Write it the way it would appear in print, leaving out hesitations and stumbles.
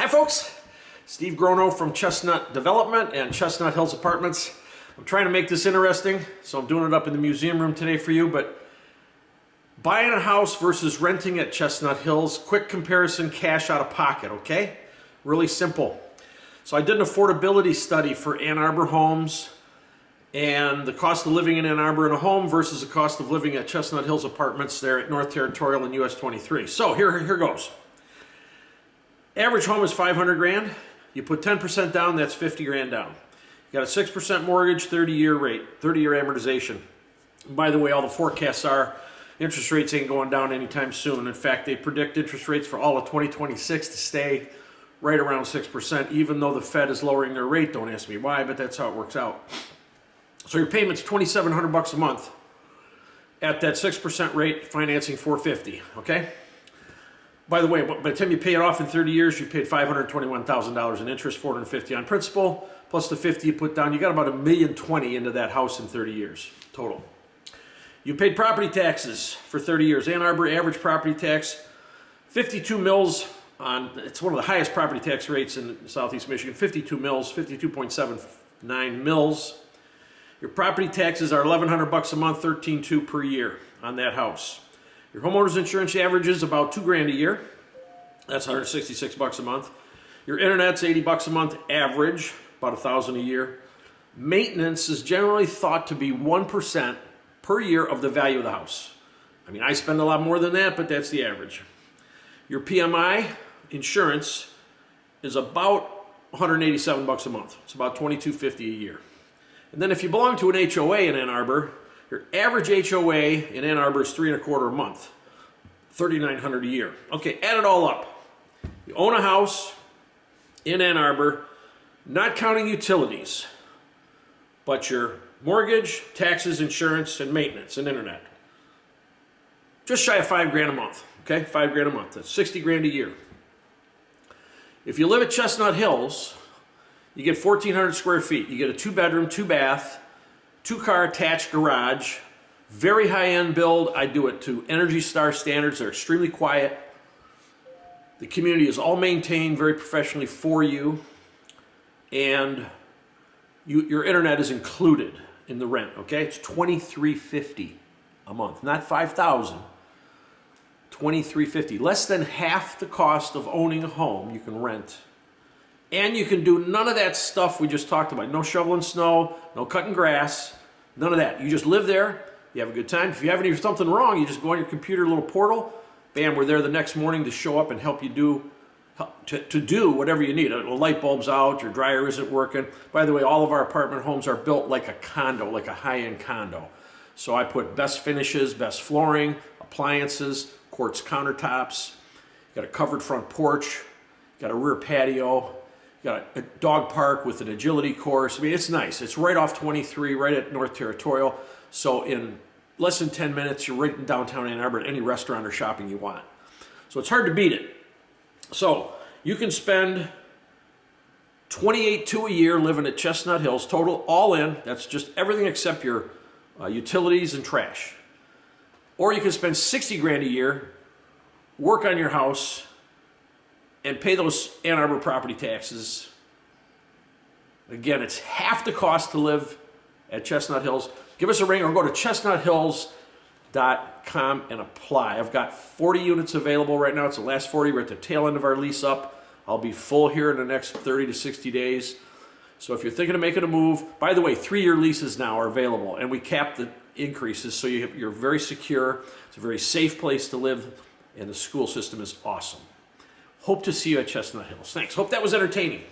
Hi folks, Steve Grono from Chestnut Development and Chestnut Hills Apartments. I'm trying to make this interesting, so I'm doing it up in the museum room today for you, but buying a house versus renting at Chestnut Hills, quick comparison, cash out of pocket, okay? Really simple. So I did an affordability study for Ann Arbor homes and the cost of living in Ann Arbor in a home versus the cost of living at Chestnut Hills Apartments there at North Territorial and US 23. So here goes. Average home is 500 grand. You put 10% down, that's 50 grand down. You got a 6% mortgage, 30-year rate, 30-year amortization. And by the way, all the forecasts are interest rates ain't going down anytime soon. In fact, they predict interest rates for all of 2026 to stay right around 6%, even though the Fed is lowering their rate. Don't ask me why, but that's how it works out. So your payment's $2,700 a month at that 6% rate, financing $450, okay? By the way, by the time you pay it off in 30 years, you've paid $521,000 in interest, $450 on principal, plus the $50 you put down. You got about $1,020,000 into that house in 30 years total. You paid property taxes for 30 years. Ann Arbor average property tax, 52 mils on, it's one of the highest property tax rates in Southeast Michigan, 52 mils, 52.79 mils. Your property taxes are $1,100 a month, $13,200 per year on that house. Your homeowner's insurance averages about $2 grand a year. That's $166 a month. Your internet's $80 a month average, about $1,000 a year. Maintenance is generally thought to be 1% per year of the value of the house. I mean, I spend a lot more than that, but that's the average. Your PMI insurance is about $187 a month. It's about $22.50 a year. And then if you belong to an HOA in Ann Arbor, your average HOA in Ann Arbor is $325 a month, $3,900 a year. Okay, add it all up. You own a house in Ann Arbor, not counting utilities, but your mortgage, taxes, insurance, and maintenance, and internet. Just shy of $5 grand a month, okay? $5 grand a month, that's 60 grand a year. If you live at Chestnut Hills, you get 1,400 square feet. You get a 2-bedroom, 2-bath, 2-car attached garage, very high-end build. I do it to Energy Star standards. They're extremely quiet. The community is all maintained very professionally for you, and your internet is included in the rent, okay? It's $2,350 a month, not $5,000, $2,350. Less than half the cost of owning a home you can rent. And you can do none of that stuff we just talked about. No shoveling snow, no cutting grass, none of that. You just live there, you have a good time. If you have something wrong, you just go on your computer, little portal, bam, we're there the next morning to show up and help you do whatever you need. A light bulb's out, your dryer isn't working. By the way, all of our apartment homes are built like a condo, like a high-end condo. So I put best finishes, best flooring, appliances, quartz countertops, got a covered front porch, got a rear patio, got a dog park with an agility course. I mean, it's nice. It's right off 23, right at North Territorial. So in less than 10 minutes, you're right in downtown Ann Arbor at any restaurant or shopping you want. So it's hard to beat it. So you can spend $28,200 a year living at Chestnut Hills, total all in. That's just everything except your utilities and trash. Or you can spend 60 grand a year, work on your house, and pay those Ann Arbor property taxes. Again, it's half the cost to live at Chestnut Hills. Give us a ring or go to chestnuthills.com and apply. I've got 40 units available right now. It's the last 40. We're at the tail end of our lease up. I'll be full here in the next 30 to 60 days. So if you're thinking of making a move, by the way, 3-year leases now are available, and we cap the increases, so you're very secure. It's a very safe place to live, and the school system is awesome. Hope to see you at Chestnut Hills. Thanks. Hope that was entertaining.